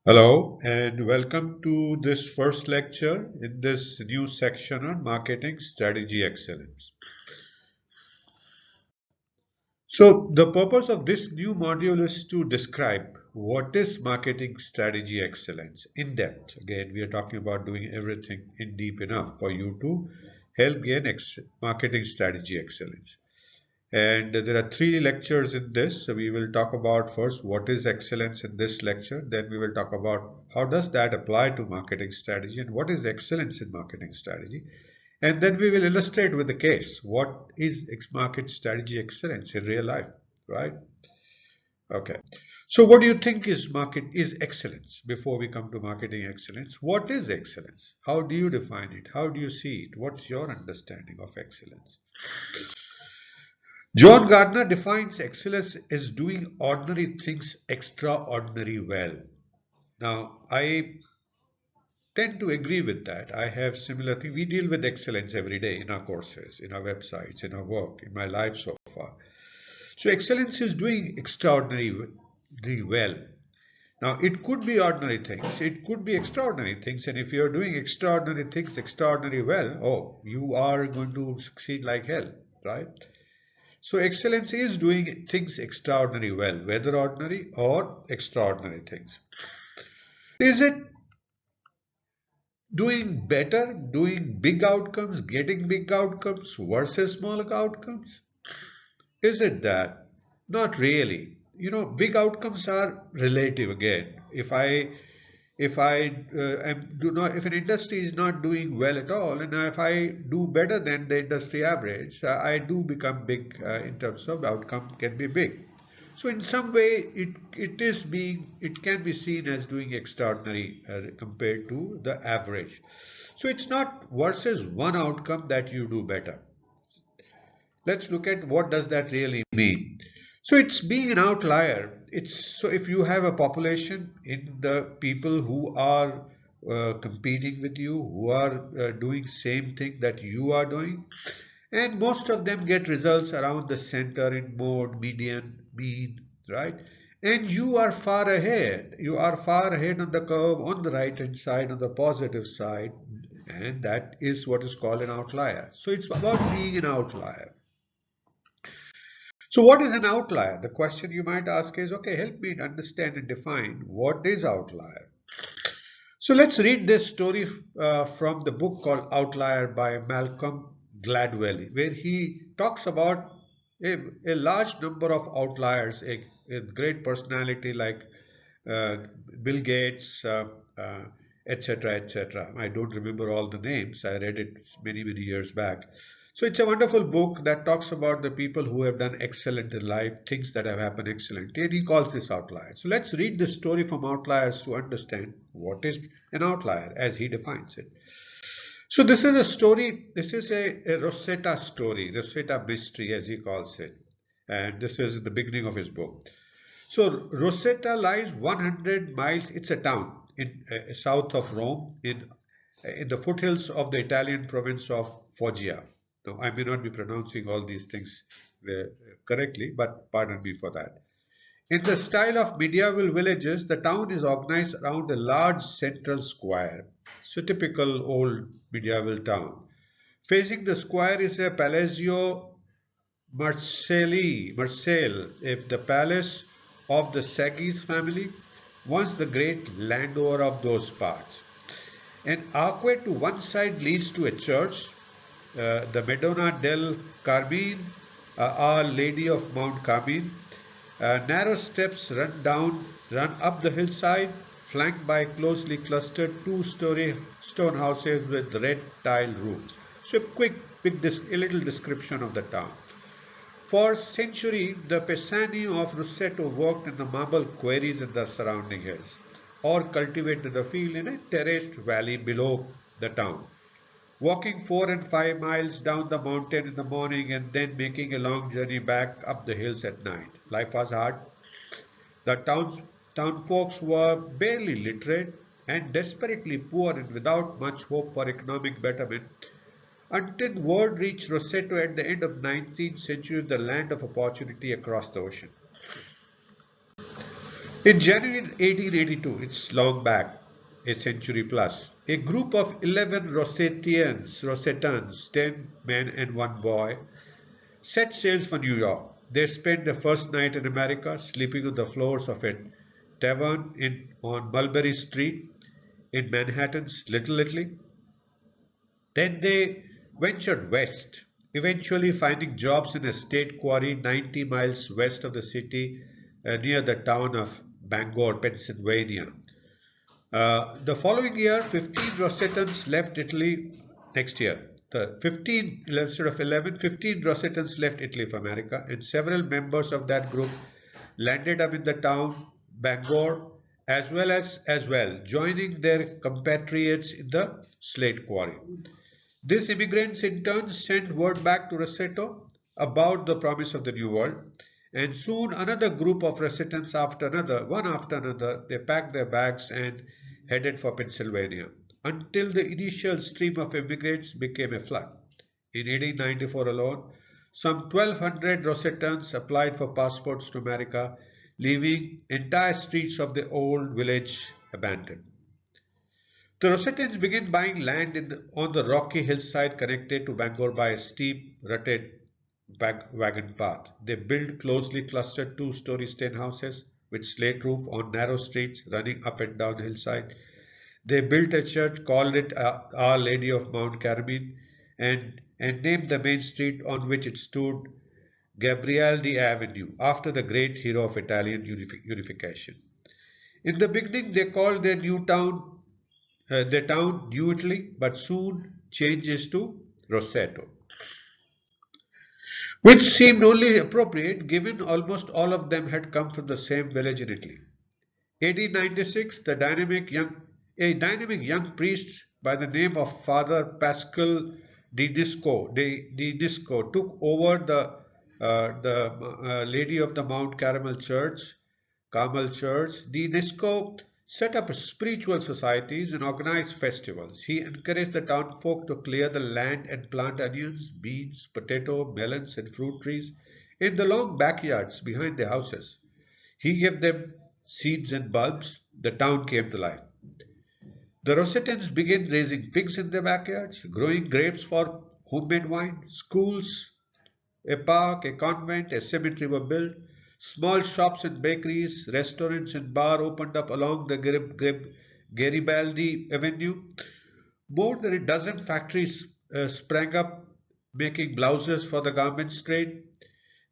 Hello and welcome to this first lecture in this new section on marketing strategy excellence. So the purpose of this new module is to describe what is marketing strategy excellence in depth. Again, we are talking about doing everything in deep enough for you to help gain marketing strategy excellence. And there are three lectures in this. So we will talk about first what is excellence in this lecture. Then we will talk about how does that apply to marketing strategy and what is excellence in marketing strategy. And then we will illustrate with the case what is market strategy excellence in real life, right? Okay. So what do you think is excellence before we come to marketing excellence? What is excellence? How do you define it? How do you see it? What's your understanding of excellence? John Gardner defines excellence as doing ordinary things extraordinary well. Now, I tend to agree with that. I have similar things. We deal with excellence every day in our courses, in our websites, in our work, in my life so far. So, excellence is doing extraordinary well. Now, it could be ordinary things, it could be extraordinary things, and if you're doing extraordinary things extraordinary well, oh, you are going to succeed like hell, right? So excellence is doing things extraordinary well, whether ordinary or extraordinary things. Is it doing better, doing big outcomes, getting big outcomes versus small outcomes? Is it that? Not really. You know, big outcomes are relative again. If an industry is not doing well at all, and if I do better than the industry average, I do become big in terms of outcome can be big. So in some way, it can be seen as doing extraordinary compared to the average. So it's not versus one outcome that you do better. Let's look at what does that really mean. So it's being an outlier. It's so if you have a population in the people who are competing with you, who are doing same thing that you are doing, and most of them get results around the center in mode, median, mean, right? And you are far ahead. You are far ahead on the curve on the right hand side, on the positive side, and that is what is called an outlier. So it's about being an outlier. So what is an outlier? The question you might ask is, okay, help me understand and define what is outlier. So let's read this story from the book called Outlier by Malcolm Gladwell, where he talks about a large number of outliers, a great personality like uh, Bill Gates, etc., etc. I don't remember all the names. I read it many years back. So it's a wonderful book that talks about the people who have done excellent in life, things that have happened excellently, and he calls this outlier. So let's read the story from Outliers to understand what is an outlier as he defines it. So this is a story, this is a Rosetta story, Rosetta mystery as he calls it. And this is the beginning of his book. So Rosetta lies 100 miles, it's a town in south of Rome in the foothills of the Italian province of Foggia. Now, I may not be pronouncing all these things correctly, but pardon me for that. In the style of medieval villages, the town is organized around a large central square. So typical old medieval town. Facing the square is a Palazzo Marcel, if the palace of the Sagis family, once the great landowner of those parts. An archway to one side leads to a church, the Madonna del Carmine, Our Lady of Mount Carmine. Narrow steps run up the hillside, flanked by closely clustered two-story stone houses with red tile roofs. So, a little description of the town. For centuries, the Pisani of Rossetto worked in the marble quarries in the surrounding hills, or cultivated the field in a terraced valley below the town. Walking 4 and 5 miles down the mountain in the morning and then making a long journey back up the hills at night. Life was hard. The town folks were barely literate and desperately poor and without much hope for economic betterment until word reached Rossetto at the end of 19th century, the land of opportunity across the ocean. In January 1882, it's long back, a century plus, a group of 11 Rossetans, 10 men and 1 boy, set sail for New York. They spent the first night in America sleeping on the floors of a tavern on Mulberry Street in Manhattan's Little Italy. Then they ventured west, eventually finding jobs in a state quarry 90 miles west of the city near the town of Bangor, Pennsylvania. The following year, 15 Rossettans left Italy next year. The 15, instead of 11, 15 Rossettans left Italy for America, and several members of that group landed up in the town Bangor as well, joining their compatriots in the slate quarry. These immigrants in turn sent word back to Rossetto about the promise of the New World, and soon another group of Rossettans one after another, they packed their bags and headed for Pennsylvania, until the initial stream of immigrants became a flood. In 1894 alone, some 1,200 Rossettans applied for passports to America, leaving entire streets of the old village abandoned. The Rossettans began buying land on the rocky hillside connected to Bangor by a steep, rutted wagon path. They built closely clustered two-story stone houses with slate roof on narrow streets running up and down the hillside. They built a church, called it Our Lady of Mount Carmine, and named the main street on which it stood Gabrieldi Avenue, after the great hero of Italian unification. In the beginning, they called their town New Italy, but soon changes to Roseto, which seemed only appropriate given almost all of them had come from the same village in Italy. 1896, a dynamic young priest by the name of Father Pascal Dinisco took over the Lady of the Mount Carmel Church. Dinisco set up spiritual societies and organized festivals. He encouraged the townfolk to clear the land and plant onions, beans, potato, melons, and fruit trees in the long backyards behind their houses. He gave them seeds and bulbs. The town came to life. The Rossettans began raising pigs in their backyards, growing grapes for homemade wine. Schools, a park, a convent, a cemetery were built. Small shops and bakeries, restaurants and bar opened up along the Garibaldi Avenue. More than a dozen factories sprang up, making blouses for the garments trade.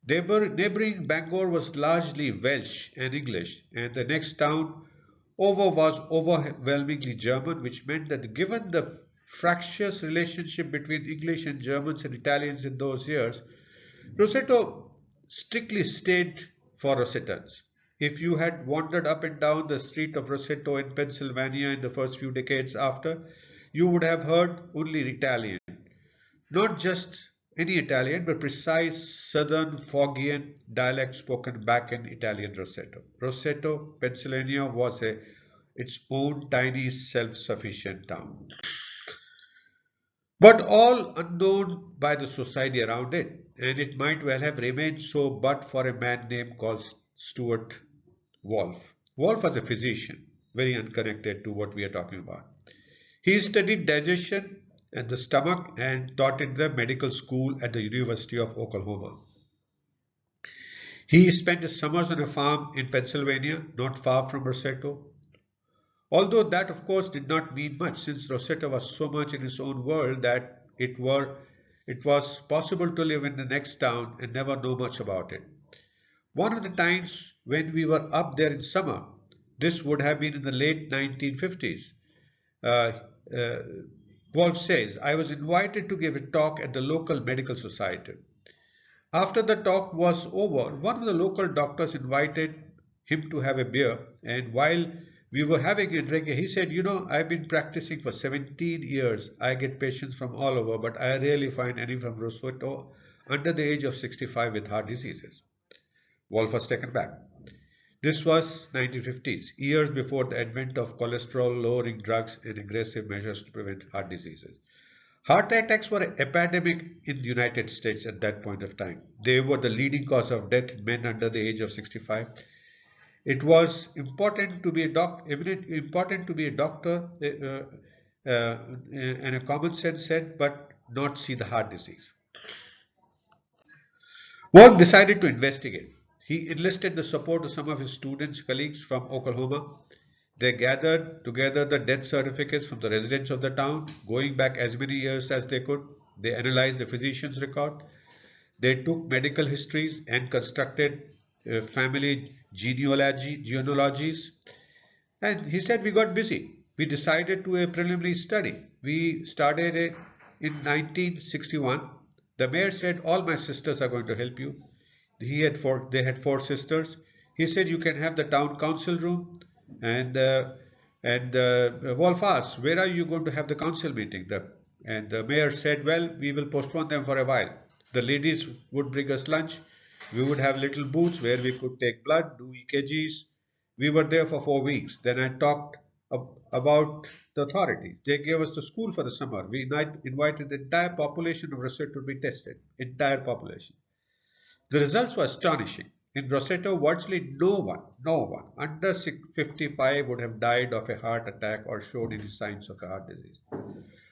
Neighboring Bangor was largely Welsh and English, and the next town over was overwhelmingly German, which meant that given the fractious relationship between English and Germans and Italians in those years, Rosetto strictly stayed for Rossettans. If you had wandered up and down the street of Rosetto in Pennsylvania in the first few decades after, you would have heard only Italian. Not just any Italian, but precise Southern Phrygian dialect spoken back in Italian Roseto. Roseto, Pennsylvania was its own tiny self-sufficient town, but all unknown by the society around it, and it might well have remained so but for a man named called Stuart Wolf. Wolf was a physician, very unconnected to what we are talking about. He studied digestion and the stomach and taught in the medical school at the University of Oklahoma. He spent his summers on a farm in Pennsylvania, not far from Roseto. Although that, of course, did not mean much, since Roseto was so much in his own world that it was possible to live in the next town and never know much about it. One of the times when we were up there in summer, this would have been in the late 1950s, uh, uh, Wolf says, I was invited to give a talk at the local medical society. After the talk was over, one of the local doctors invited him to have a beer, and while we were having a drink, he said, I've been practicing for 17 years. I get patients from all over, but I rarely find any from Roseto under the age of 65 with heart diseases. Wolf was taken back. This was 1950s, years before the advent of cholesterol-lowering drugs and aggressive measures to prevent heart diseases. Heart attacks were an epidemic in the United States at that point of time. They were the leading cause of death in men under the age of 65. It was important to be a important to be a doctor, in a common sense said, but not see the heart disease. Wolf decided to investigate. He enlisted the support of some of his students, colleagues from Oklahoma. They gathered together the death certificates from the residents of the town, going back as many years as they could. They analyzed the physician's record. They took medical histories and constructed family genealogies. And he said, we got busy. We decided to a preliminary study. We started it in 1961. The mayor said, all my sisters are going to help you. They had four sisters. He said, you can have the town council room. And Wolf asked, where are you going to have the council meeting? And the mayor said, well, we will postpone them for a while. The ladies would bring us lunch. We would have little booths where we could take blood, do EKGs. We were there for 4 weeks. Then I talked about the authorities. They gave us the school for the summer. We invited the entire population of Roseto to be tested. Entire population. The results were astonishing. In Roseto, virtually no one under 55 would have died of a heart attack or showed any signs of a heart disease.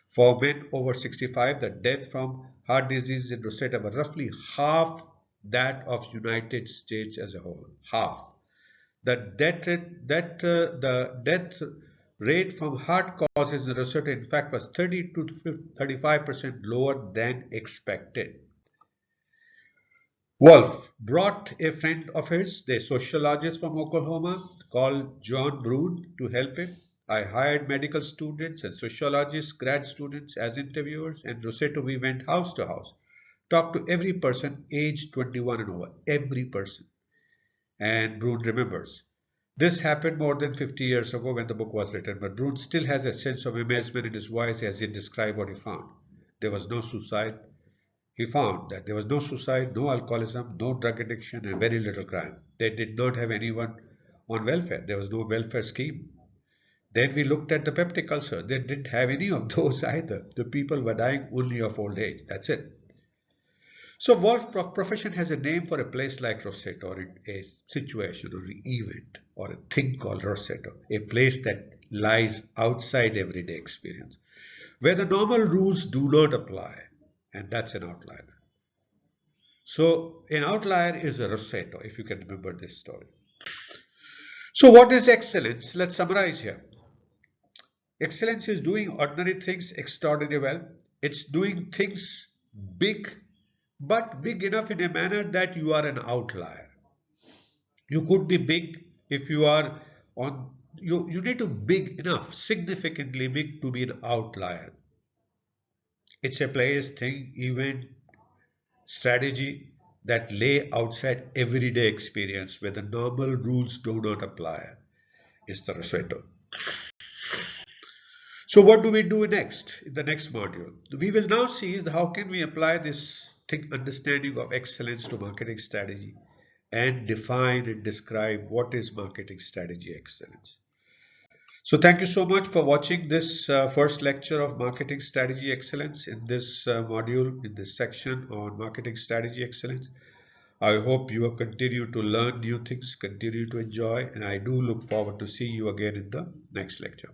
For men over 65, the death from heart disease in Roseto were roughly half that of United States as a whole. Half. The death rate from heart causes in Roseto, in fact, was 30 to 35% lower than expected. Wolf brought a friend of his, the sociologist from Oklahoma, called John Brood, to help him. I hired medical students and sociologists, grad students as interviewers, and Roseto, we went house to house, talked to every person aged 21 and over, every person. And Brood remembers. This happened more than 50 years ago when the book was written, but Brood still has a sense of amazement in his voice as he described what he found. There was no suicide. He found that there was no suicide, no alcoholism, no drug addiction, and very little crime. They did not have anyone on welfare. There was no welfare scheme. Then we looked at the peptic ulcer. They didn't have any of those either. The people were dying only of old age. That's it. So Wolf profession has a name for a place like Roseto, or a situation or an event or a thing called Roseto, a place that lies outside everyday experience, where the normal rules do not apply, and that's an outlier. So an outlier is a Roseto, if you can remember this story. So what is excellence? Let's summarize here. Excellence is doing ordinary things extraordinarily well. It's doing things big, but big enough in a manner that you are an outlier. You could be big if you are on, you need to be big enough, significantly big to be an outlier. It's a place, thing, event, strategy that lay outside everyday experience where the normal rules do not apply is the Roseto. So what do we do next in the next module? We will now see is how can we apply this understanding of excellence to marketing strategy and define and describe what is marketing strategy excellence. So thank you so much for watching this first lecture of marketing strategy excellence in this module, in this section on marketing strategy excellence. I hope you will continue to learn new things, continue to enjoy, and I do look forward to see you again in the next lecture.